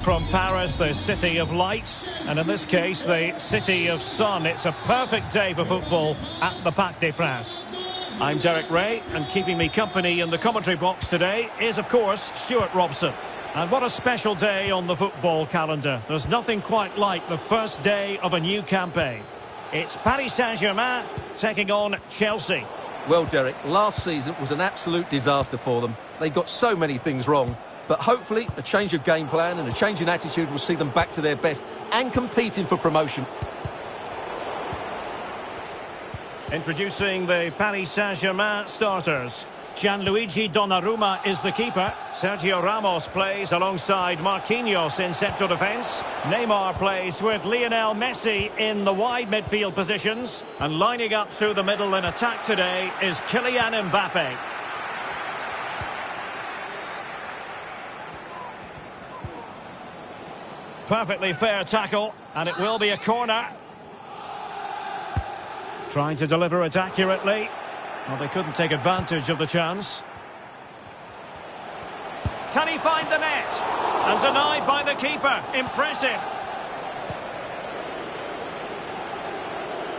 From Paris, the city of light, and in this case, the city of sun. It's a perfect day for football at the Parc des Princes. I'm Derek Ray, and keeping me company in the commentary box today is, of course, Stuart Robson. And what a special day on the football calendar. There's nothing quite like the first day of a new campaign. It's Paris Saint-Germain taking on Chelsea. Well, Derek, last season was an absolute disaster for them. They got so many things wrong. But hopefully, a change of game plan and a change in attitude will see them back to their best and competing for promotion. Introducing the Paris Saint-Germain starters. Gianluigi Donnarumma is the keeper. Sergio Ramos plays alongside Marquinhos in central defence. Neymar plays with Lionel Messi in the wide midfield positions. And lining up through the middle in attack today is Kylian Mbappe. Perfectly fair tackle, and it will be a corner. Trying to deliver it accurately. Well, they couldn't take advantage of the chance. Can he find the net? And denied by the keeper. Impressive.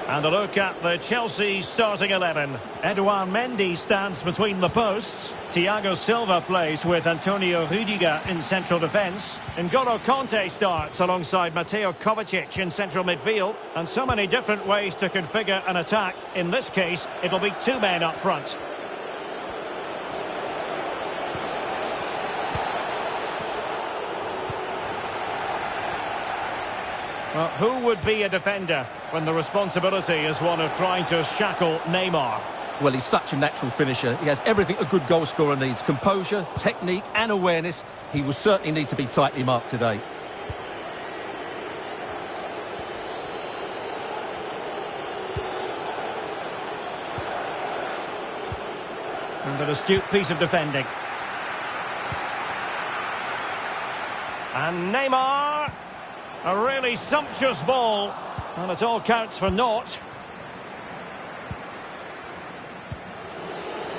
And a look at the Chelsea starting 11. Edouard Mendy stands between the posts. Thiago Silva plays with Antonio Rudiger in central defence. N'Golo Kanté starts alongside Mateo Kovacic in central midfield. And so many different ways to configure an attack. In this case, it'll be two men up front. Well, who would be a defender when the responsibility is one of trying to shackle Neymar? Well, he's such a natural finisher. He has everything a good goal scorer needs. Composure, technique and awareness. He will certainly need to be tightly marked today. And an astute piece of defending. And Neymar. A really sumptuous ball, and it all counts for naught.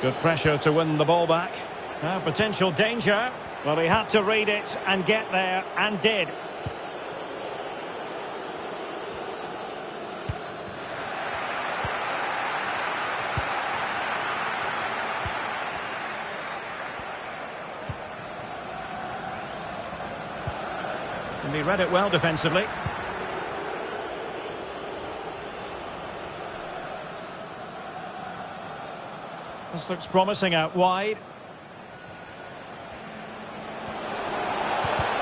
Good pressure to win the ball back. Now potential danger. Well, he had to read it and get there, and did. And he read it well defensively. This looks promising out wide.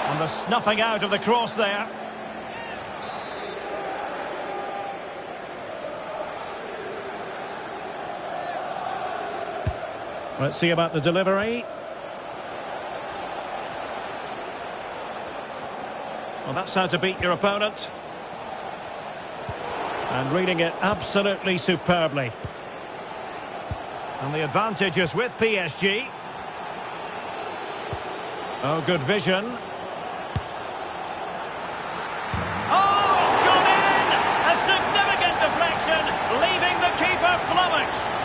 And the snuffing out of the cross there. Let's see about the delivery. Well, that's how to beat your opponent. And reading it absolutely superbly. And the advantage is with PSG. Oh, good vision. Oh, it's gone in! A significant deflection, leaving the keeper flummoxed.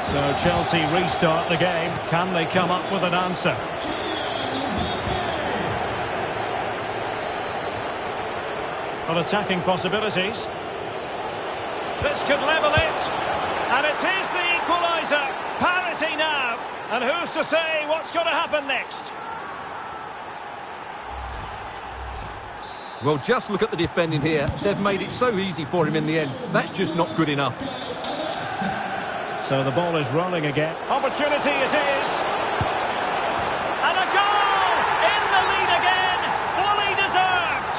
So Chelsea restart the game. Can they come up with an answer? Well, attacking possibilities. This could level it. And it is the equaliser. Parity now. And who's to say what's going to happen next? Well, just look at the defending here. They've made it so easy for him in the end. That's just not good enough. So the ball is rolling again. Opportunity it is. And a goal! In the lead again. Fully deserved.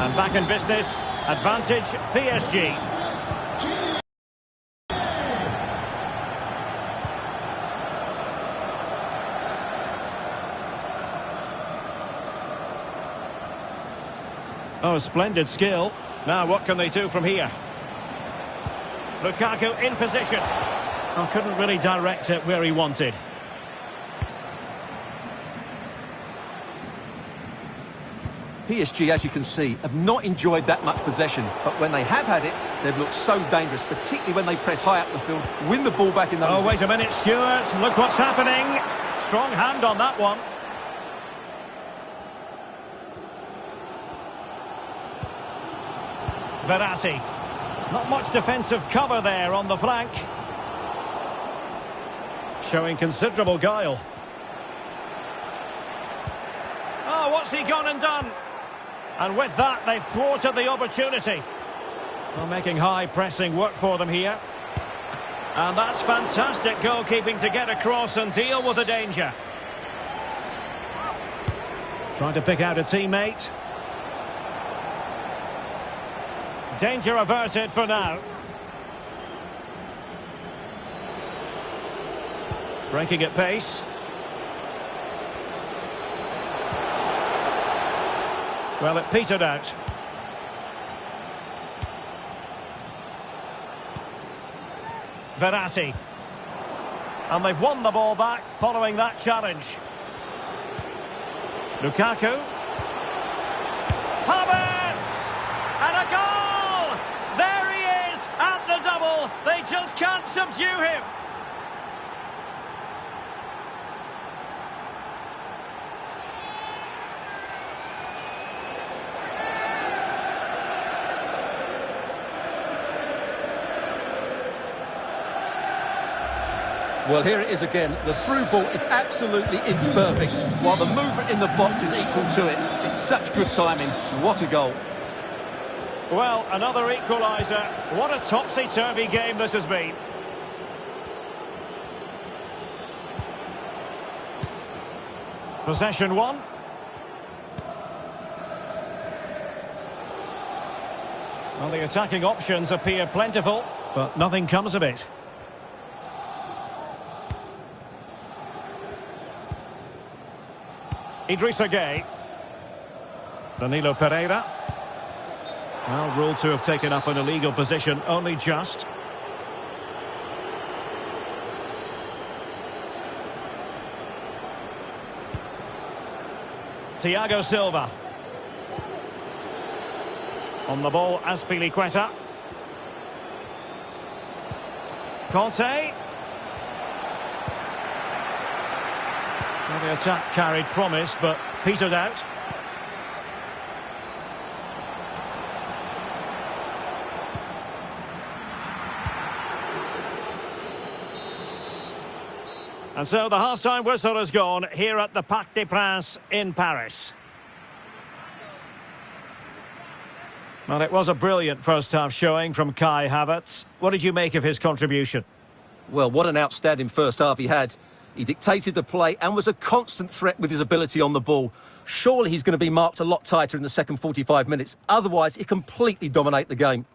And back in business. Advantage PSG. Oh, splendid skill. Now what can they do from here? Lukaku in position. Oh, couldn't really direct it where he wanted. PSG, as you can see, have not enjoyed that much possession, but when they have had it, they've looked so dangerous, particularly when they press high up the field, win the ball back in those... Oh, wait a minute, Stuart. Look what's happening. Strong hand on that one. Verratti. Not much defensive cover there on the flank. Showing considerable guile. Oh, what's he gone and done? And with that, they've thwarted the opportunity. Well, making high pressing work for them here. And that's fantastic goalkeeping to get across and deal with the danger. Trying to pick out a teammate. Danger averted for now. Breaking at pace. Well, it petered out. Verratti. And they've won the ball back following that challenge. Lukaku. Havertz! And a goal! There he is at the double. They just can't subdue him. Well, here it is again. The through ball is absolutely inch perfect, while the movement in the box is equal to it. It's such good timing. What a goal. Well, another equaliser. What a topsy-turvy game this has been. Possession one. Well, the attacking options appear plentiful, but nothing comes of it. Idrissa Gueye. Danilo Pereira. Well, ruled to have taken up an illegal position, only just. Thiago Silva. On the ball, Azpilicueta. Conte. Well, the attack carried promise, but petered out. And so the half-time whistle has gone here at the Parc des Princes in Paris. Well, it was a brilliant first-half showing from Kai Havertz. What did you make of his contribution? Well, what an outstanding first half he had. He dictated the play and was a constant threat with his ability on the ball. Surely he's going to be marked a lot tighter in the second 45 minutes. Otherwise, he completely dominate the game.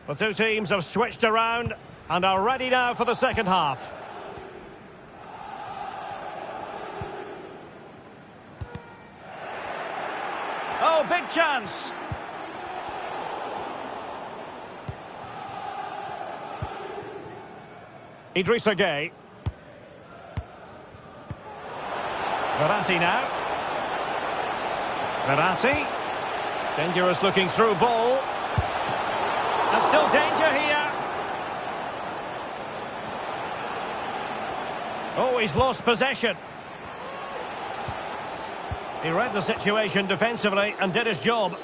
The two teams have switched around and are ready now for the second half. Oh, big chance. Idrissa Gueye. Verratti now. Verratti. Dangerous looking through ball. And still danger here. Oh, he's lost possession. He read the situation defensively and did his job.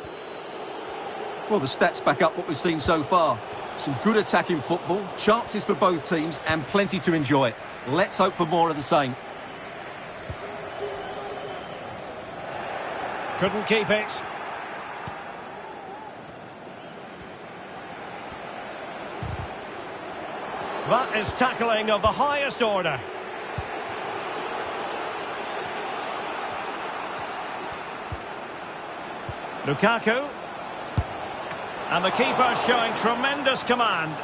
Well, the stats back up what we've seen so far. Some good attacking football, chances for both teams, and plenty to enjoy. Let's hope for more of the same. Couldn't keep it. That is tackling of the highest order. Lukaku. And the keeper showing tremendous command.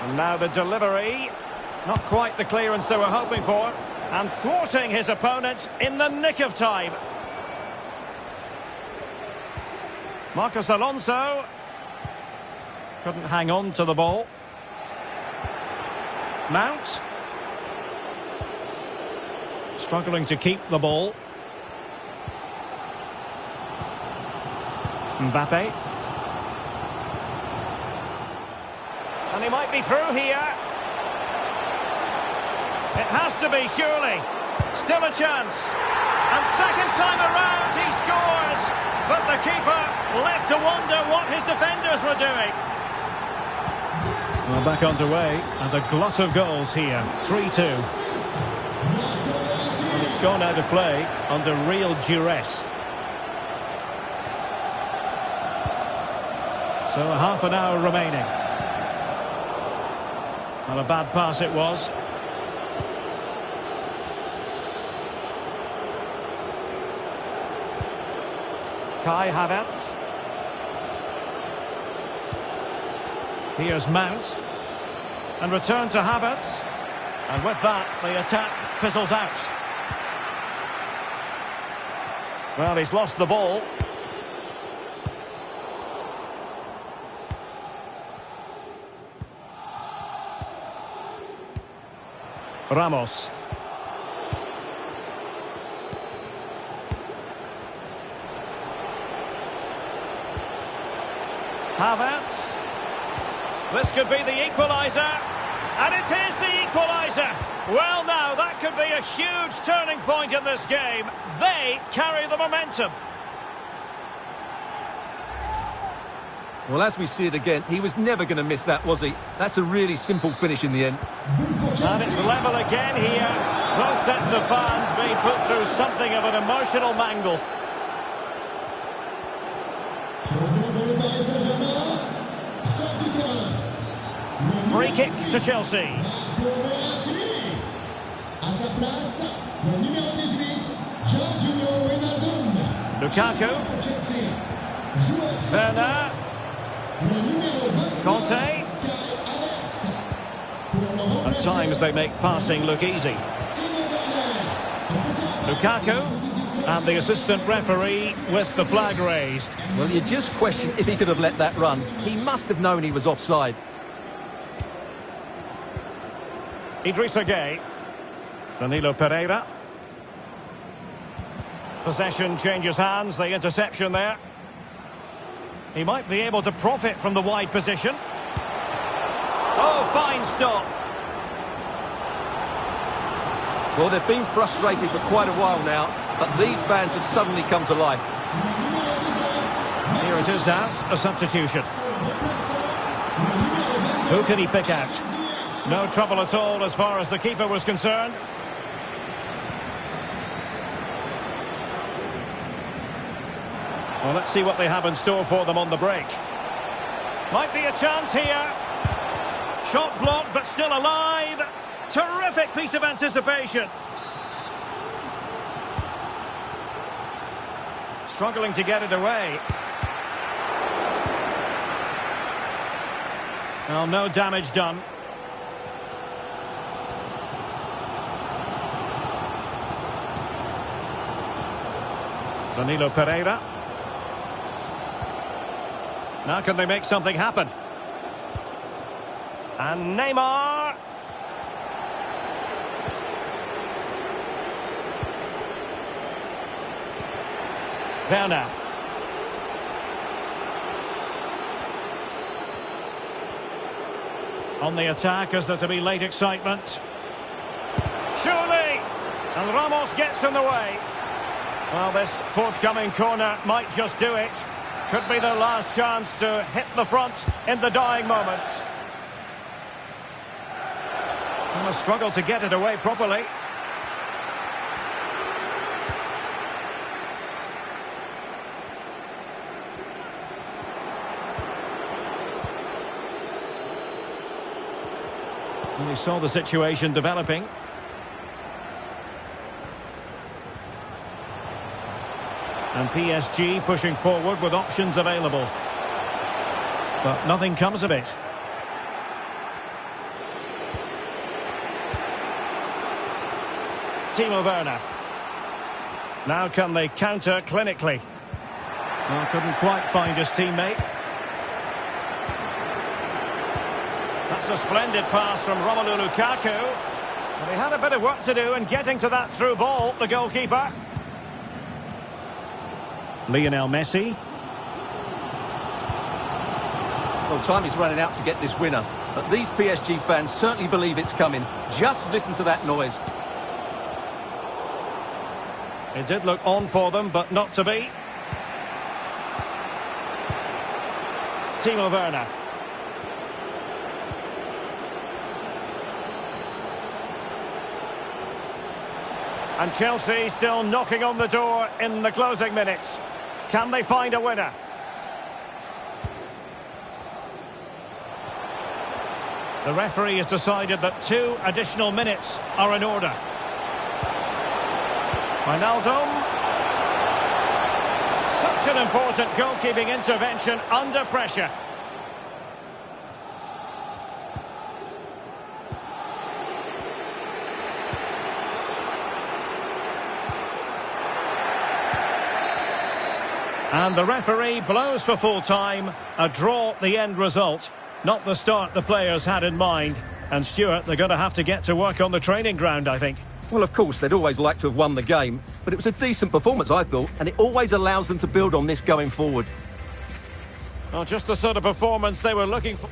And now the delivery. Not quite the clearance they were hoping for. And thwarting his opponent in the nick of time. Marcos Alonso. Couldn't hang on to the ball. Mount. Struggling to keep the ball. Mbappe. And he might be through here. It has to be, surely. Still a chance. And second time around, he scores. But the keeper left to wonder what his defenders were doing. Well, back underway, and a glut of goals here. 3-2. And it's gone out of play under real duress. So half an hour remaining. Well, a bad pass it was. Kai Havertz. Here's Mount. And return to Havertz. And with that, the attack fizzles out. Well, he's lost the ball. Ramos. Havertz. This could be the equaliser. And it is the equaliser. Well, now, that could be a huge turning point in this game. They carry the momentum. Well, as we see it again, he was never going to miss that, was he? That's a really simple finish in the end. And it's level again here. Both sets of fans being put through something of an emotional mangle. Free kick to Chelsea. Lukaku. Werner. Conte. At times they make passing look easy. Lukaku. And the assistant referee with the flag raised. Well, you just question if he could have let that run. He must have known he was offside. Idrissa Gueye. Danilo Pereira. Possession changes hands, the interception there. He might be able to profit from the wide position. Oh, fine stop. Well, they've been frustrated for quite a while now, but these fans have suddenly come to life. Here it is now, a substitution. Who can he pick out? No trouble at all as far as the keeper was concerned. Well, let's see what they have in store for them on the break. Might be a chance here. Shot blocked, but still alive. Terrific piece of anticipation. Struggling to get it away. Well, no damage done. Danilo Pereira. Now can they make something happen? And Neymar. Werner. On the attack, is there to be late excitement? Surely! And Ramos gets in the way. Well, this forthcoming corner might just do it. Could be their last chance to hit the front in the dying moments. And a struggle to get it away properly. And we saw the situation developing. And PSG pushing forward with options available. But nothing comes of it. Timo Werner. Now can they counter clinically? Well, couldn't quite find his teammate. That's a splendid pass from Romelu Lukaku. And he had a bit of work to do in getting to that through ball, the goalkeeper. Lionel Messi. Well, time is running out to get this winner. But these PSG fans certainly believe it's coming. Just listen to that noise. It did look on for them, but not to be. Timo Werner. And Chelsea still knocking on the door in the closing minutes. Can they find a winner? The referee has decided that 2 additional minutes are in order. Wijnaldum. Such an important goalkeeping intervention under pressure. And the referee blows for full time. A draw, the end result. Not the start the players had in mind. And Stuart, they're going to have to get to work on the training ground, I think. Well, of course, they'd always like to have won the game, but it was a decent performance, I thought, and it always allows them to build on this going forward. Well, just the sort of performance they were looking for.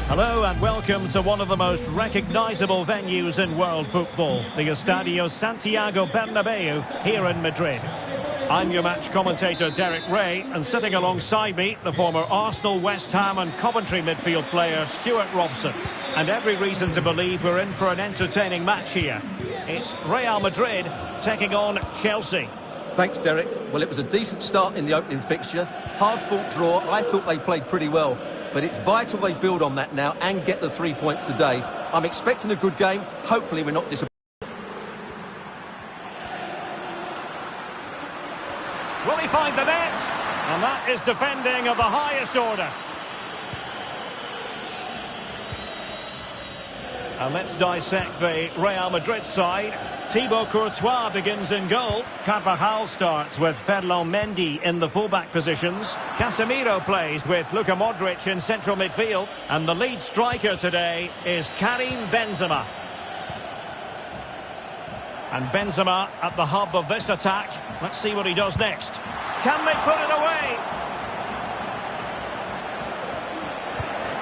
Hello and welcome to one of the most recognisable venues in world football, the Estadio Santiago Bernabeu here in Madrid. I'm your match commentator Derek Ray, and sitting alongside me, the former Arsenal, West Ham and Coventry midfield player Stuart Robson. And every reason to believe we're in for an entertaining match here. It's Real Madrid taking on Chelsea. Thanks, Derek. Well, it was a decent start in the opening fixture. Hard-fought draw. I thought they played pretty well. But it's vital they build on that now and get the 3 points today. I'm expecting a good game. Hopefully we're not disappointed. Will he find the net? And that is defending of the highest order. And let's dissect the Real Madrid side. Thibaut Courtois begins in goal. Carvajal starts with Ferland Mendy in the fullback positions. Casemiro plays with Luka Modric in central midfield. And the lead striker today is Karim Benzema. And Benzema at the hub of this attack. Let's see what he does next. Can they put it away?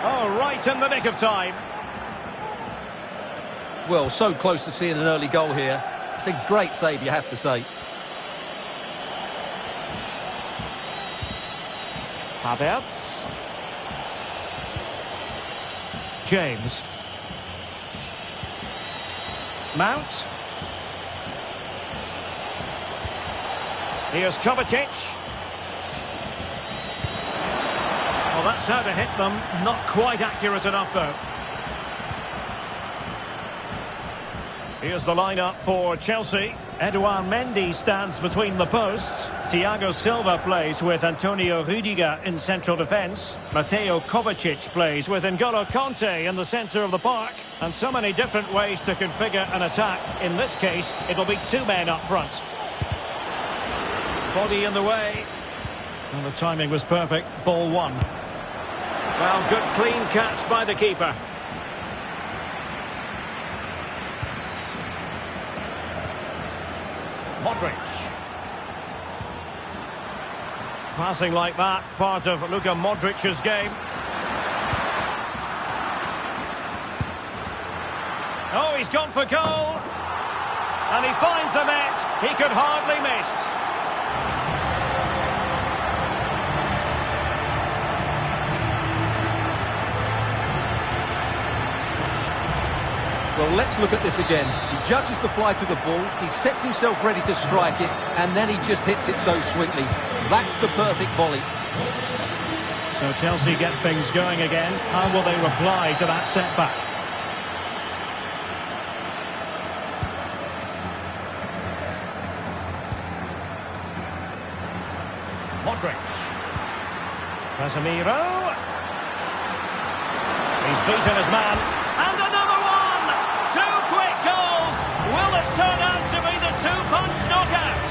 Oh, right in the nick of time. Well, so close to seeing an early goal here. It's a great save, you have to say. Havertz. James. Mount. Here's Kovacic. Well, that's how to hit them. Not quite accurate enough, though. Here's the lineup for Chelsea. Edouard Mendy stands between the posts. Thiago Silva plays with Antonio Rudiger in central defence. Mateo Kovacic plays with N'Golo Kanté in the centre of the park. And so many different ways to configure an attack. In this case, it'll be 2 men up front. Body in the way. And the timing was perfect. Ball 1. Well, good clean catch by the keeper. Modric. Passing like that, part of Luka Modric's game. Oh, he's gone for goal. And he finds the net. He could hardly miss. Well, let's look at this again. He judges the flight of the ball, he sets himself ready to strike it, and then he just hits it so sweetly. That's the perfect volley. So Chelsea get things going again. How will they reply to that setback? Modric. Casemiro. He's beaten his man. And another one! Two quick goals! Will it turn out to be the two-punch knockout?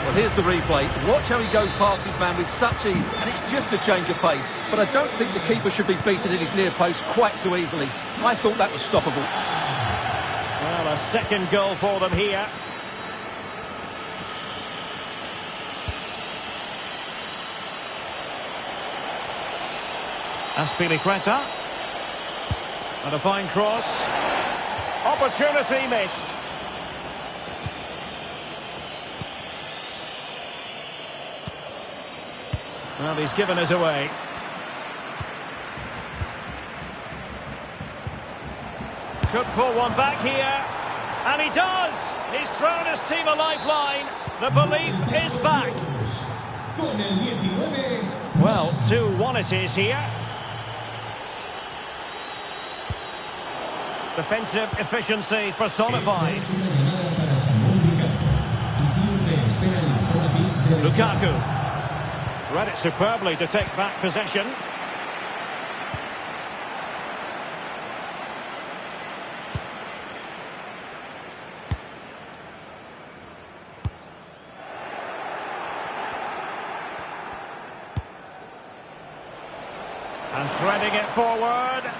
Well, here's the replay. Watch how he goes past his man with such ease, and it's just a change of pace. But I don't think the keeper should be beaten in his near post quite so easily. I thought that was stoppable. Well, a second goal for them here. Aspilicueta. And a fine cross. Opportunity missed. Well, he's given us away. Could pull one back here. And he does! He's thrown his team a lifeline. The belief is back. Well, 2-1 it is here. Defensive efficiency personified. Lukaku. Read it superbly to take back possession. And threading it forward.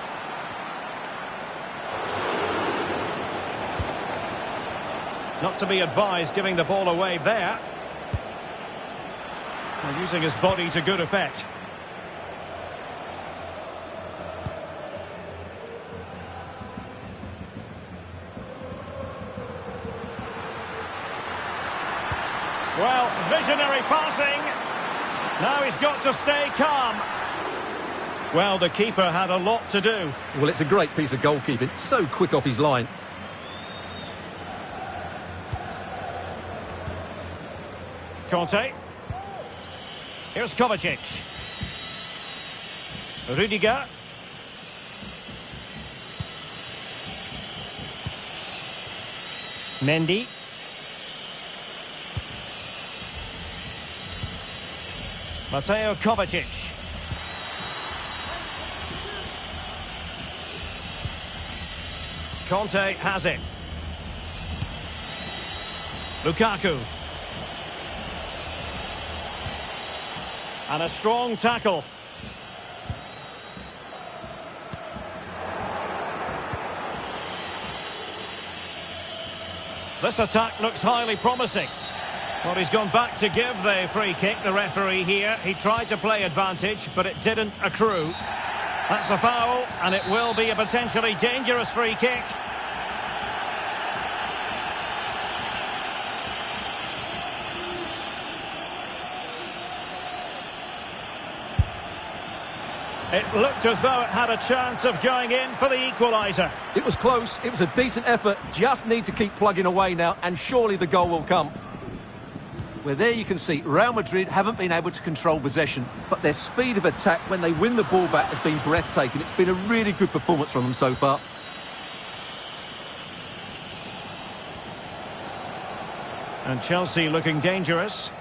Not to be advised giving the ball away there. And using his body to good effect. Well, visionary passing. Now he's got to stay calm. Well, the keeper had a lot to do. Well, it's a great piece of goalkeeping. So quick off his line. Conte. Here's Kovacic. Rudiger. Mendy. Mateo Kovacic. Conte has it. Lukaku. And a strong tackle. This attack looks highly promising. Well, he's gone back to give the free kick, the referee here. He tried to play advantage, but it didn't accrue. That's a foul, and it will be a potentially dangerous free kick. It looked as though it had a chance of going in for the equaliser. It was close, it was a decent effort, just need to keep plugging away now, and surely the goal will come. Well, there you can see Real Madrid haven't been able to control possession, but their speed of attack when they win the ball back has been breathtaking. It's been a really good performance from them so far. And Chelsea looking dangerous.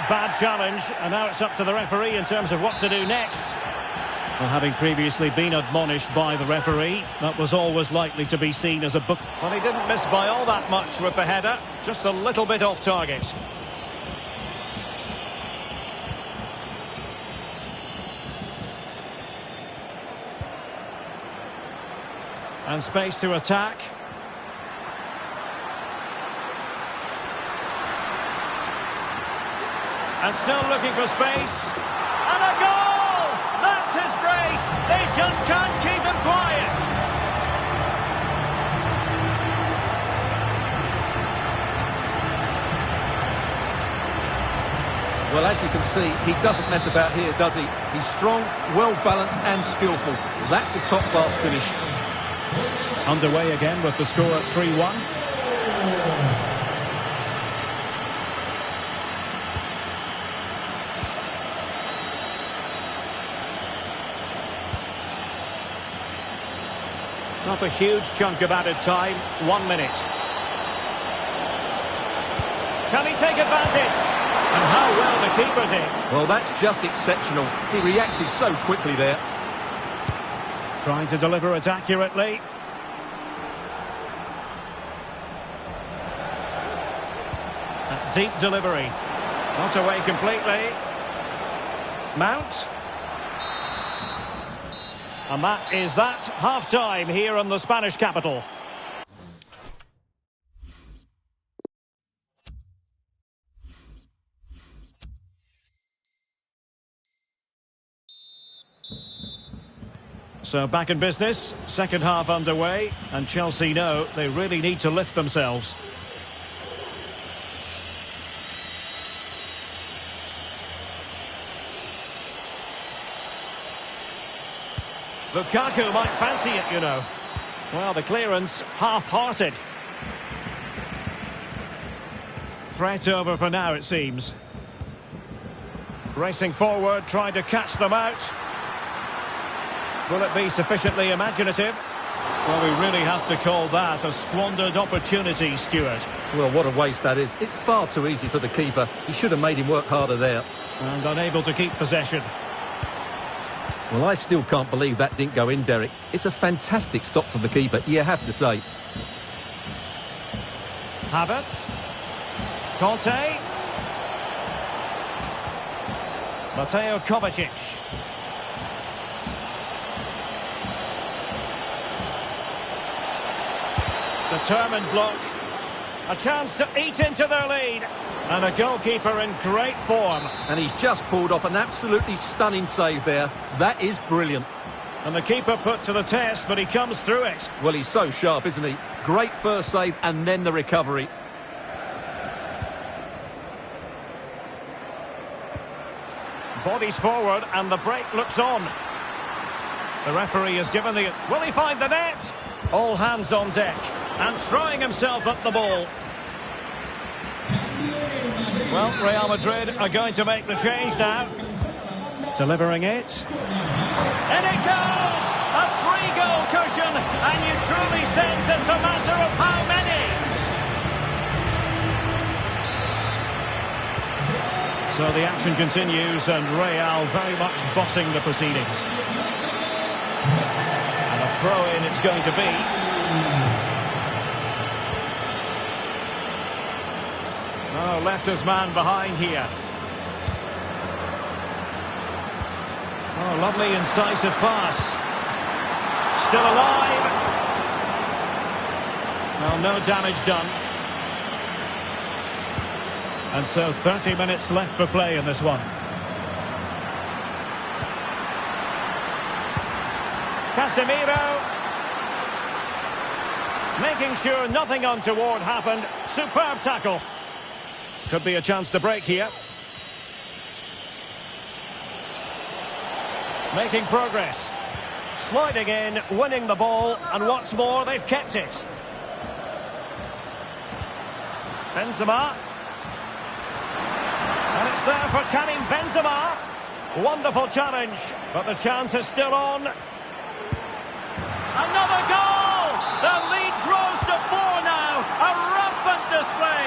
Bad challenge, and now it's up to the referee in terms of what to do next. Well, having previously been admonished by the referee, that was always likely to be seen as a book. Well, he didn't miss by all that much with the header, just a little bit off target. And space to attack. And still looking for space. And a goal! That's his brace! They just can't keep him quiet. Well, as you can see, he doesn't mess about here, does he? He's strong, well-balanced and skillful. That's a top-class finish. Underway again with the score at 3-1. Not a huge chunk of added time. 1 minute. Can he take advantage? And how well the keeper did. Well, that's just exceptional. He reacted so quickly there. Trying to deliver it accurately. A deep delivery. Not away completely. Mount. And that is that. Half-time here in the Spanish capital. So back in business, second half underway, and Chelsea know they really need to lift themselves. Lukaku might fancy it, you know. Well, the clearance half-hearted. Threat over for now, it seems. Racing forward, trying to catch them out. Will it be sufficiently imaginative? Well, we really have to call that a squandered opportunity, Stuart. Well, what a waste that is. It's far too easy for the keeper. He should have made him work harder there. And unable to keep possession. Well, I still can't believe that didn't go in, Derek. It's a fantastic stop from the keeper, you have to say. Havertz. Conte. Mateo Kovacic. Determined block. A chance to eat into their lead. And a goalkeeper in great form. And he's just pulled off an absolutely stunning save there. That is brilliant. And the keeper put to the test, but he comes through it. Well, he's so sharp, isn't he? Great first save and then the recovery. Bodies forward and the break looks on. The referee has given the... Will he find the net? All hands on deck. And throwing himself at the ball. Well, Real Madrid are going to make the change now. Delivering it. And it goes! A 3-goal cushion, and you truly sense it's a matter of how many. So the action continues, and Real very much bossing the proceedings. And a throw-in it's going to be. Oh, left his man behind here. Oh, lovely incisive pass. Still alive. Well, no damage done. And so 30 minutes left for play in this one. Casemiro. Making sure nothing untoward happened. Superb tackle. Could be a chance to break here. Making progress. Sliding in, winning the ball, and what's more, they've kept it. Benzema. And it's there for Karim Benzema. Wonderful challenge, but the chance is still on. Another goal! The lead grows to 4 now. A rampant display.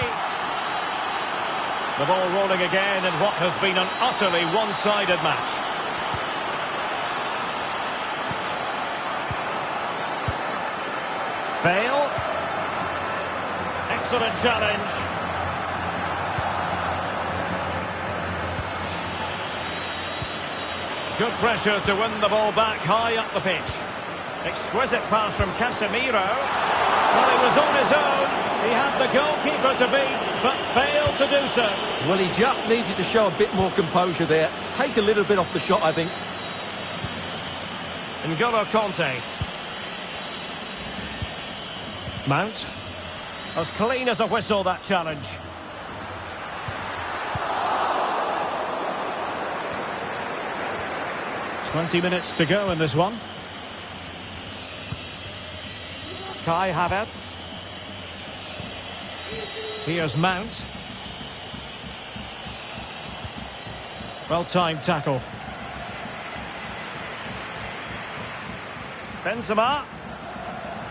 The ball rolling again in what has been an utterly one-sided match. Bale. Excellent challenge. Good pressure to win the ball back high up the pitch. Exquisite pass from Casemiro. Well, he was on his own. He had the goalkeeper to beat. but failed to do so. Well, he just needed to show a bit more composure there. Take a little bit off the shot, I think. N'Golo Conte. Mount. As clean as a whistle, that challenge. "20 minutes to go in this one. Kai Havertz. Here's Mount. Well-timed tackle. Benzema.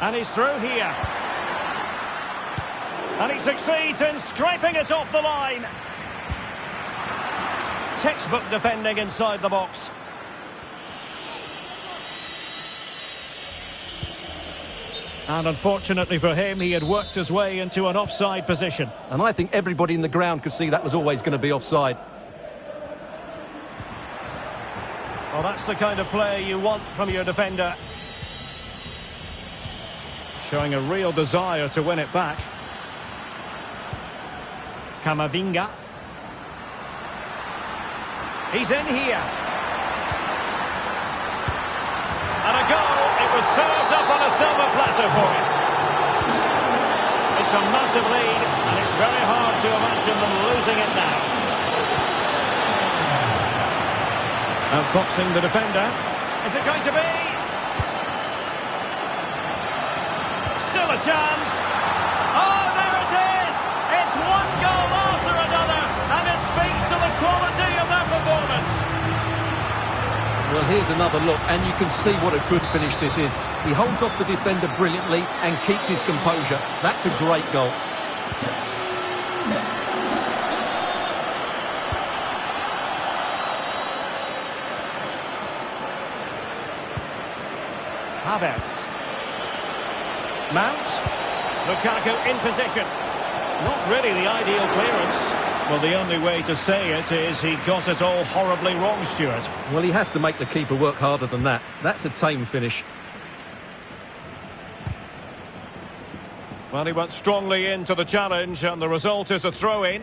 And he's through here. And he succeeds in scraping it off the line. Textbook defending inside the box. And unfortunately for him, he had worked his way into an offside position. And I think everybody in the ground could see that was always going to be offside. Well, that's the kind of play you want from your defender. Showing a real desire to win it back. Camavinga. He's in here. And a goal. It was served up on a silver platter for him. It's a massive lead, and it's very hard to imagine them losing it now. Outfoxing the defender. Is it going to be? Still a chance. Oh, there it is! It's one goal after another, and it speaks to the quality of their performance. Well, here's another look, and you can see what a good finish this is. He holds off the defender brilliantly and keeps his composure. That's a great goal. Havertz. Mount. Lukaku in position. Not really the ideal clearance. Well, the only way to say it is he got it all horribly wrong, Stuart. Well, he has to make the keeper work harder than that. That's a tame finish. Well, he went strongly into the challenge, and the result is a throw-in.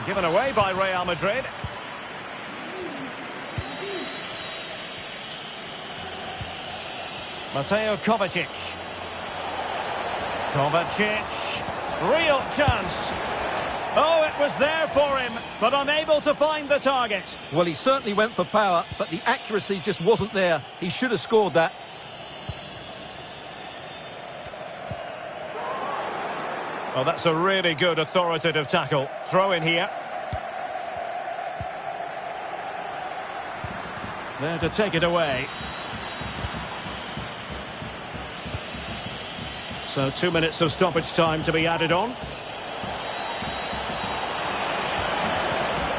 Given away by Real Madrid. Mateo Kovacic. Kovacic. Real chance. Oh, it was there for him, but unable to find the target. Well, he certainly went for power, but the accuracy just wasn't there. He should have scored that. Well, that's a really good authoritative tackle. Throw in here. There to take it away. So 2 minutes of stoppage time to be added on.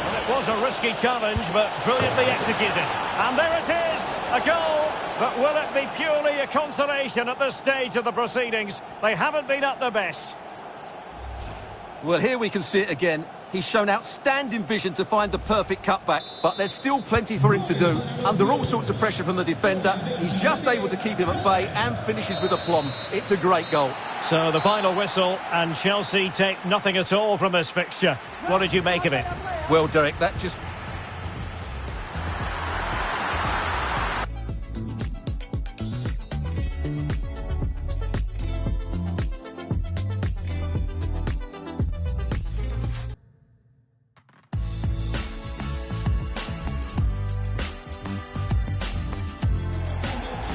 Well, it was a risky challenge, but brilliantly executed. And there it is, a goal. But will it be purely a consolation at this stage of the proceedings? They haven't been at their best. Well, here we can see it again. He's shown outstanding vision to find the perfect cutback, but there's still plenty for him to do. Under all sorts of pressure from the defender, he's just able to keep him at bay and finishes with aplomb. It's a great goal. So the final whistle, and Chelsea take nothing at all from this fixture. What did you make of it? Well, Derek, that just...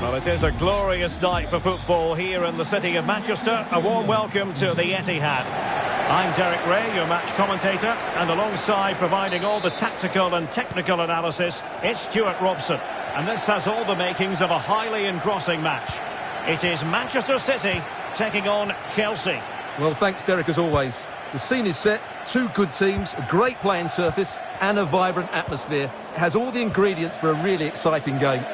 Well, it is a glorious night for football here in the city of Manchester. A warm welcome to the Etihad. I'm Derek Ray, your match commentator, and alongside providing all the tactical and technical analysis, it's Stuart Robson. And this has all the makings of a highly engrossing match. It is Manchester City taking on Chelsea. Well, thanks, Derek, as always. The scene is set, two good teams, a great playing surface, and a vibrant atmosphere. It has all the ingredients for a really exciting game.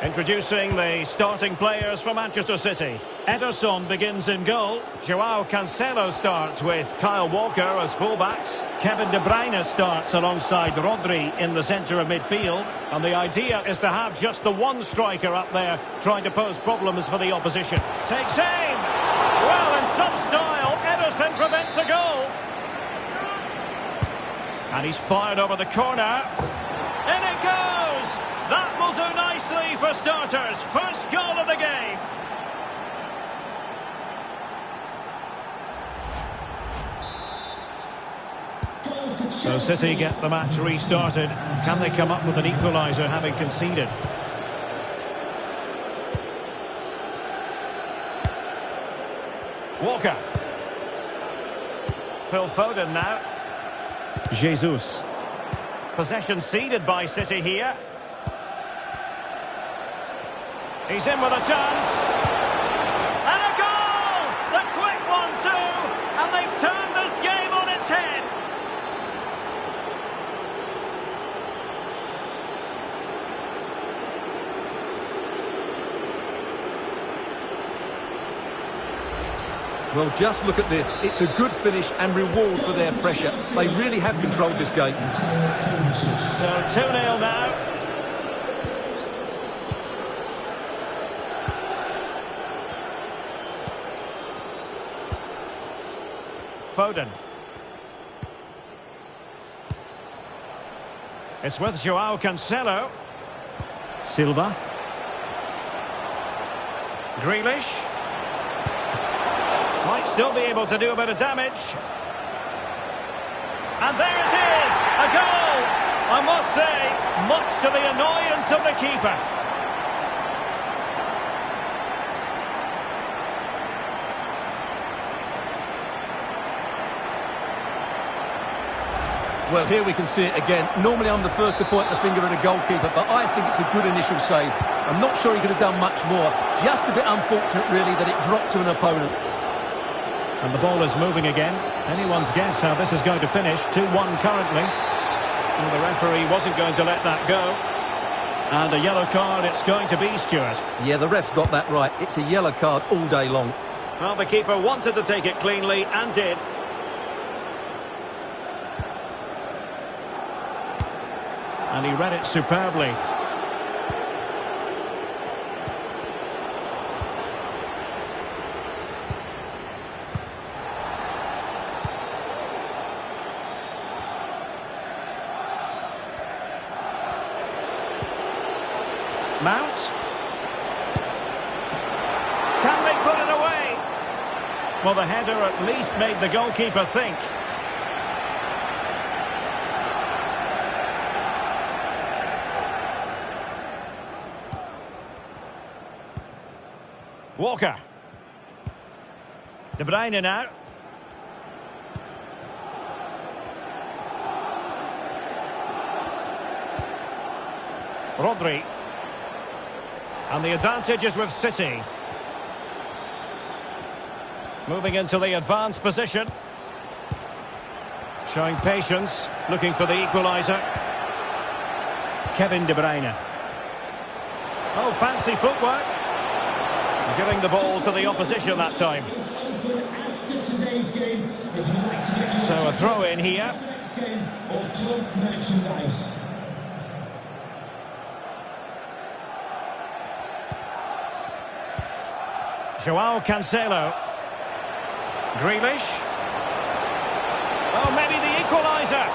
Introducing the starting players for Manchester City. Ederson begins in goal. Joao Cancelo starts with Kyle Walker as fullbacks. Kevin De Bruyne starts alongside Rodri in the centre of midfield. And the idea is to have just the one striker up there trying to pose problems for the opposition. Takes aim! Well, in some style, Ederson prevents a goal. And he's fired over the corner. In it goes! That will do nicely for starters. First goal of the game. So City get the match restarted. Can they come up with an equaliser having conceded? Walker. Phil Foden now. Jesus. Possession ceded by City here. He's in with a chance. And a goal! The quick 1-2. And they've turned this game on its head. Well, just look at this. It's a good finish and reward for their pressure. They really have controlled this game. So 2-0 now. Foden. It's with Joao Cancelo. Silva. Grealish. Might still be able to do a bit of damage. And there it is! A goal! I must say, much to the annoyance of the keeper. Well, here we can see it again. Normally I'm the first to point the finger at a goalkeeper, but I think it's a good initial save. I'm not sure he could have done much more. Just a bit unfortunate, really, that it dropped to an opponent. And the ball is moving again. Anyone's guess how this is going to finish. 2-1 currently. Well, the referee wasn't going to let that go. And a yellow card it's going to be, Stuart. Yeah, the ref's got that right. It's a yellow card all day long. Well, the keeper wanted to take it cleanly and did. And he read it superbly. Mount. Can they put it away? Well, the header at least made the goalkeeper think. Walker. De Bruyne now. Rodri. And the advantage is with City. Moving into the advanced position. Showing patience, looking for the equaliser. Kevin De Bruyne. Oh, fancy footwork. Giving the ball to the opposition that time. So a throw in here. Joao Cancelo. Grealish. Oh, maybe the equaliser.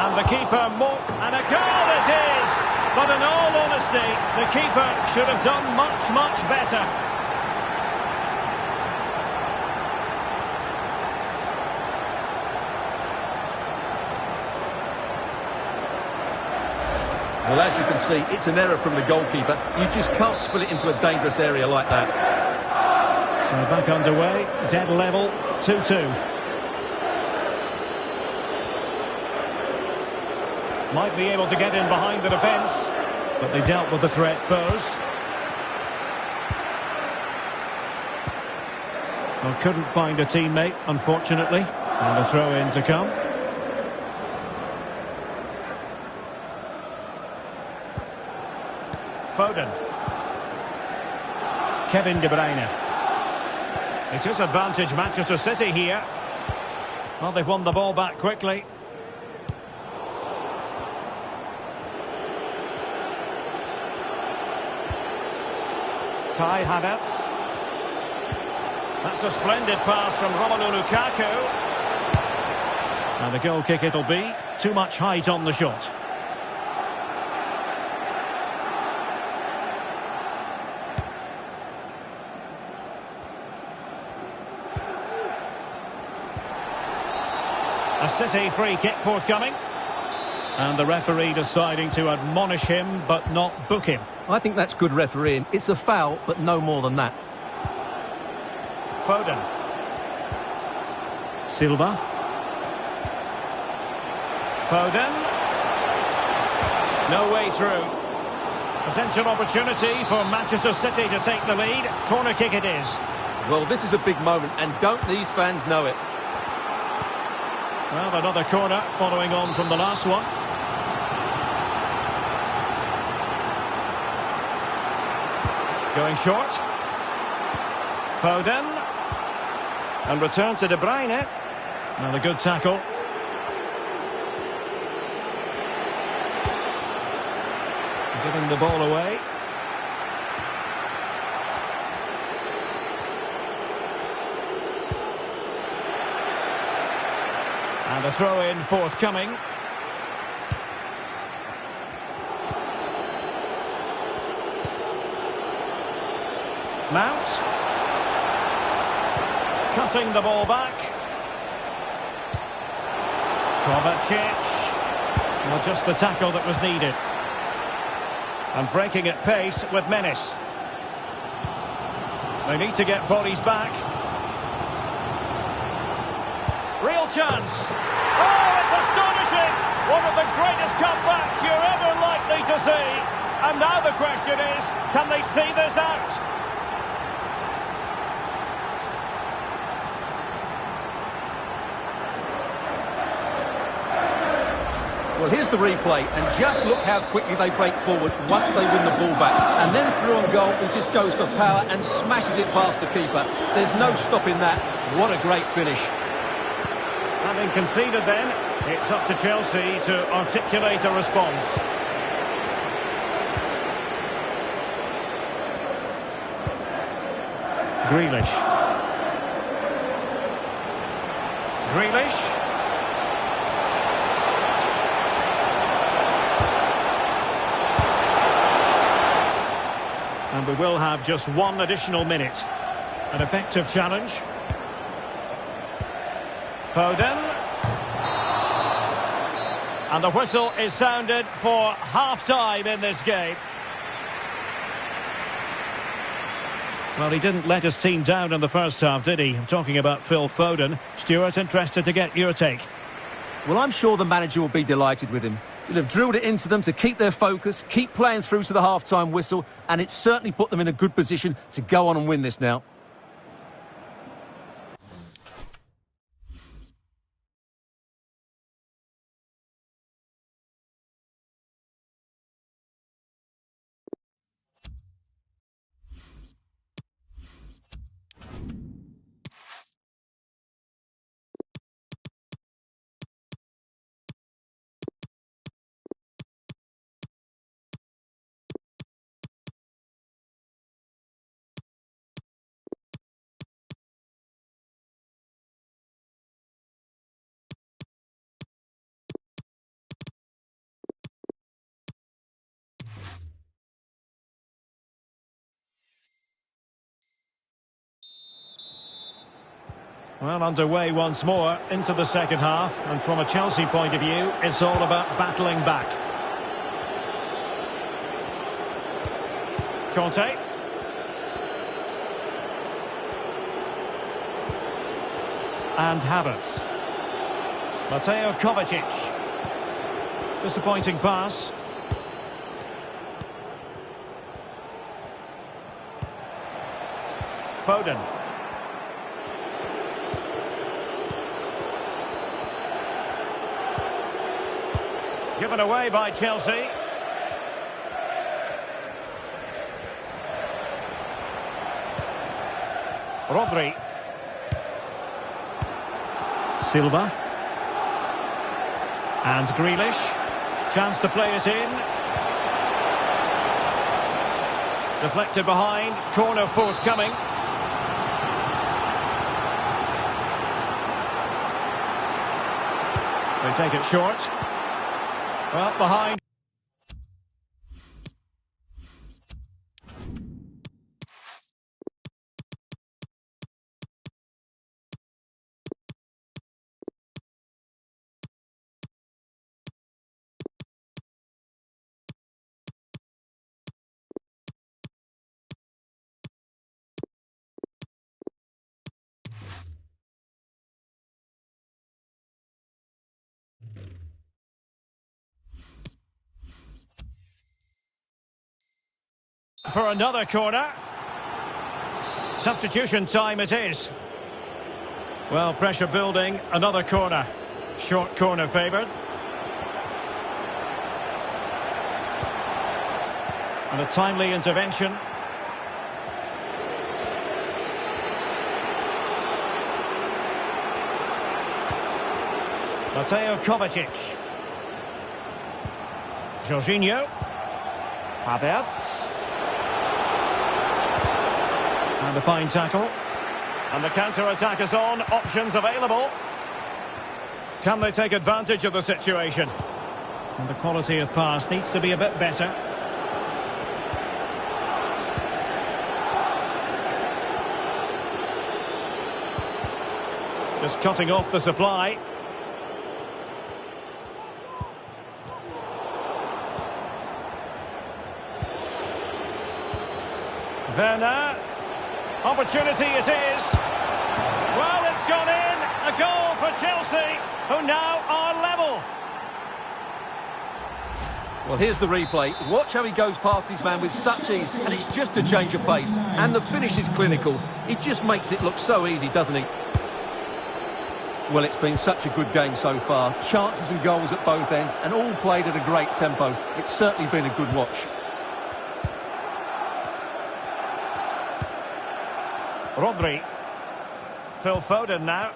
And the keeper more. And a goal it is. But in all honesty, the keeper should have done much, much better. Well, as you can see, it's an error from the goalkeeper. You just can't spill it into a dangerous area like that. So back underway, dead level, 2-2. Might be able to get in behind the defence, but they dealt with the threat posed. Well, couldn't find a teammate, unfortunately. And a throw-in to come. Foden. Kevin De Bruyne. It is advantage Manchester City here. Well, they've won the ball back quickly. Kai Havertz. That's a splendid pass from Romelu Lukaku. And a goal kick it'll be. Too much height on the shot. A City free kick forthcoming. And the referee deciding to admonish him but not book him. I think that's good refereeing. It's a foul, but no more than that. Foden. Silva. Foden. No way through. Potential opportunity for Manchester City to take the lead. Corner kick it is. Well, this is a big moment, and don't these fans know it? Well, another corner following on from the last one. Going short. Foden. And return to De Bruyne. And a good tackle. Giving the ball away. And a throw-in forthcoming. Mount. Cutting the ball back. Kovacic. Well, just the tackle that was needed. And breaking at pace with menace. They need to get bodies back. Real chance. Oh, it's astonishing! One of the greatest comebacks you're ever likely to see. And now the question is, can they see this out? Well, here's the replay, and just look how quickly they break forward once they win the ball back. And then through on goal, he just goes for power and smashes it past the keeper. There's no stopping that. What a great finish. Having conceded then, it's up to Chelsea to articulate a response. Grealish. Grealish. And we will have just one additional minute. An effective challenge. Foden. And the whistle is sounded for half-time in this game. Well, he didn't let his team down in the first half, did he? I'm talking about Phil Foden. Stuart, interested to get your take. Well, I'm sure the manager will be delighted with him. He'll have drilled it into them to keep their focus, keep playing through to the half-time whistle, and it's certainly put them in a good position to go on and win this now. Well, underway once more into the second half, and from a Chelsea point of view, it's all about battling back. Conte. And Havertz. Mateo Kovacic. Disappointing pass. Foden. Given away by Chelsea. Rodri. Silva. And Grealish. Chance to play it in. Deflected behind. Corner forthcoming. They take it short. Well, behind. For another corner. Substitution time it is. Well, pressure building. Another corner. Short corner favoured. And a timely intervention. Mateo Kovacic. Jorginho. Havertz. And a fine tackle. And the counter-attack is on. Options available. Can they take advantage of the situation? And the quality of pass needs to be a bit better. Just cutting off the supply. Werner. Opportunity it is. Well, it's gone in. A goal for Chelsea, who now are level. Well, here's the replay. Watch how he goes past his man with such ease, and it's just a change of pace. And the finish is clinical. He just makes it look so easy, doesn't he? Well, it's been such a good game so far. Chances and goals at both ends, and all played at a great tempo. It's certainly been a good watch. Rodri. Phil Foden now.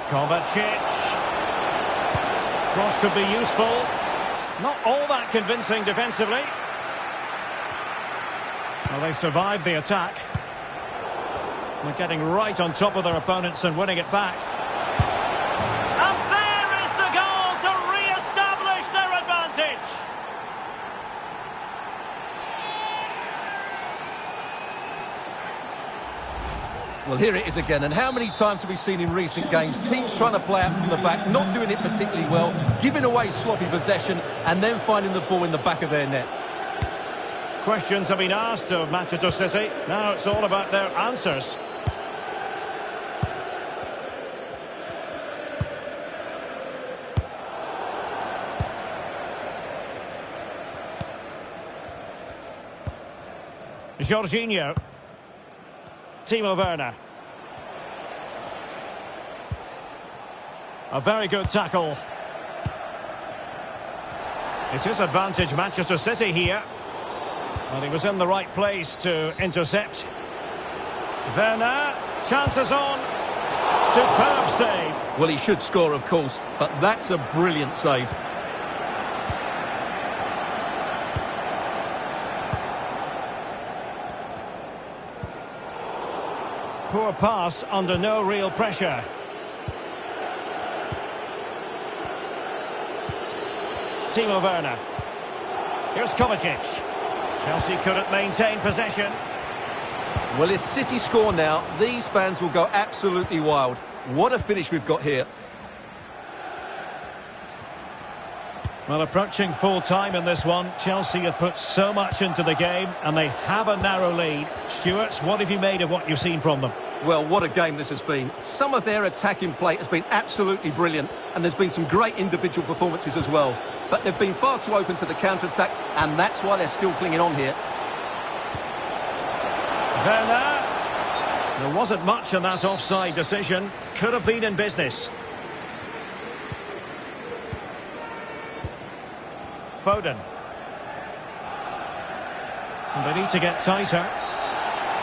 Kovacic. Cross could be useful. Not all that convincing defensively. Well, they survived the attack. They're getting right on top of their opponents and winning it back. And there is the goal to re-establish their advantage. Well, here it is again, and how many times have we seen in recent games teams trying to play out from the back, not doing it particularly well, giving away sloppy possession, and then finding the ball in the back of their net. Questions have been asked of Manchester City. Now it's all about their answers. Jorginho. Timo Werner. A very good tackle. It is advantage Manchester City here. Well, he was in the right place to intercept. Werner, chances on. Superb save. Well, he should score, of course, but that's a brilliant save. Poor pass under no real pressure. Timo Werner. Here's Kovacic. Chelsea couldn't maintain possession. Well, if City score now, these fans will go absolutely wild. What a finish we've got here. Well, approaching full time in this one, Chelsea have put so much into the game and they have a narrow lead. Stuart, what have you made of what you've seen from them? Well, what a game this has been. Some of their attacking play has been absolutely brilliant, and there's been some great individual performances as well. But they've been far too open to the counter-attack, and that's why they're still clinging on here. Werner. There wasn't much in that offside decision. Could have been in business. Foden. And they need to get tighter.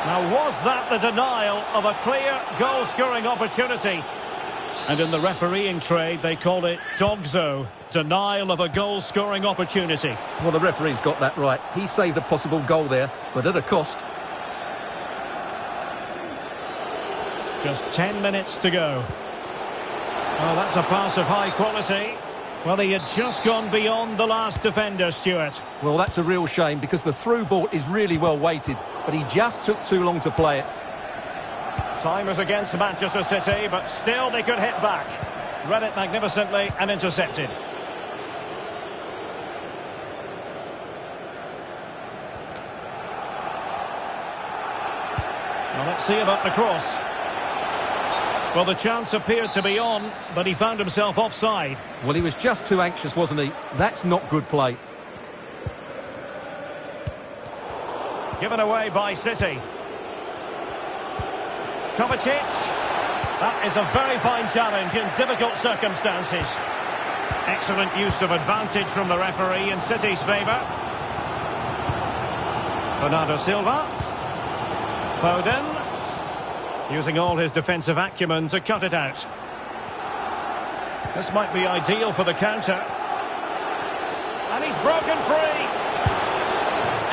Now, was that the denial of a clear goal-scoring opportunity? And in the refereeing trade, they call it dogzo, denial of a goal-scoring opportunity. Well, the referee's got that right. He saved a possible goal there, but at a cost. Just 10 minutes to go. Oh, that's a pass of high quality. Well, he had just gone beyond the last defender, Stuart. Well, that's a real shame because the through ball is really well weighted, but he just took too long to play it. Time is against Manchester City, but still they could hit back. Read it magnificently and intercepted. Well, let's see about the cross. Well, the chance appeared to be on, but he found himself offside. Well, he was just too anxious, wasn't he? That's not good play. Given away by City. Kovacic. That is a very fine challenge in difficult circumstances. Excellent use of advantage from the referee in City's favour. Bernardo Silva. Foden. Using all his defensive acumen to cut it out. This might be ideal for the counter. And he's broken free.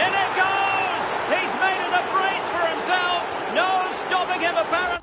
In it goes! He's made it a brace for himself. No stopping him apparently.